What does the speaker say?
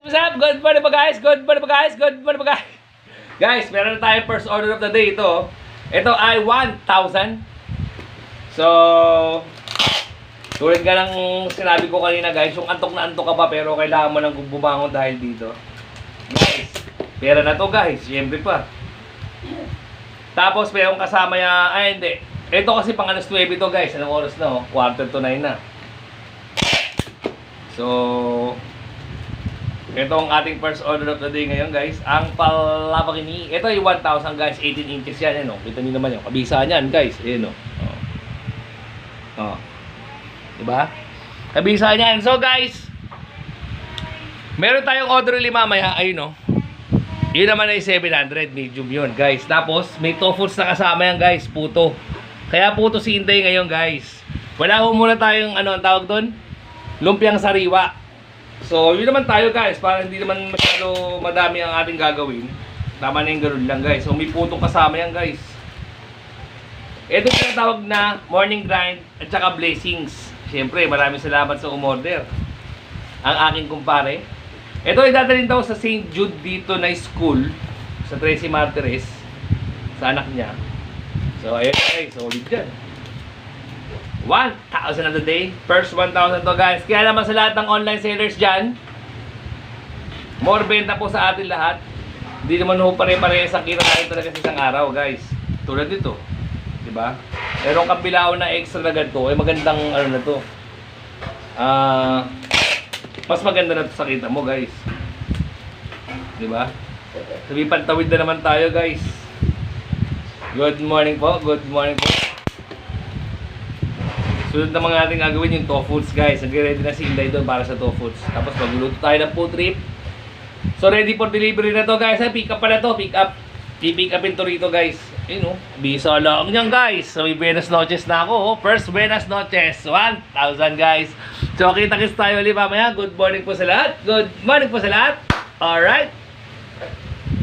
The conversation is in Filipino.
What's up? Good morning po guys! Good morning po guys! Good morning po guys! Guys, meron na tayong first order of the day ito. Ito ay 1,000. So, tulad nga ng sinabi ko kanina guys, yung antok na antok ka pa pero kailangan mo nang bumangon dahil dito. Guys, pera na to guys. Siyempre pa. Tapos mayroong kasama niya, ay hindi. Ito kasi pang alas 9 to guys. Anong oras na oh? 8:45 na. So, ito ang ating first order of the day ngayon guys. Ang palabakini. Ito ay 1,000 guys. 18 inches yan. Ano? Kita nyo naman yung kabisa niyan guys. Ayan o. Oh. Diba? Kabisa niyan. So guys, meron tayong order ulit mamaya. Ayun o. Yun naman ay 700. Medium yun guys. Tapos may tofus na kasama yan guys. Puto. Kaya puto si Inday ngayon guys. Wala ho muna tayong ano ang tawag doon? Lumpiang sariwa. So, yun naman tayo guys, para hindi naman masyado madami ang ating gagawin. Tama na yung ganun lang guys. So, may putong kasama yan guys. Ito yung tawag na morning grind at saka blessings. Siyempre, maraming salamat sa umorder. Ang aking kumpare. Ito ay dadalhin daw sa St. Jude dito na school. Sa Tracy Martires. Sa anak niya. So, ayun guys, solid dyan. 1,000 on the day. First 1,000 to guys. Kaya naman sa lahat ng online sellers dyan, more benta po sa atin lahat. Hindi naman ho pare-parehas ang kita natin talaga sa isang araw guys. Tulad dito. Diba? Merong kabilao na extra na ganito. Ay magandang ano na to. Mas maganda na to sa kita mo guys. Diba? Sabi pantawid na naman tayo guys. Good morning po. Good morning po. Sunod na mga ating gagawin yung tofuts guys. Nagre-ready na si Inday doon para sa tofuts. Tapos magluluto tayo ng food trip. So ready for delivery na to guys. Ay, pick up pala to. Pick up. I-pick upin to rito guys. Ayun o. Bisa lang yan guys. So may Buenas noches na ako. Oh. First Buenas noches. 1,000 guys. So kita-kits tayo ulit mamaya. Good morning po sa lahat. Good morning po sa lahat. Alright.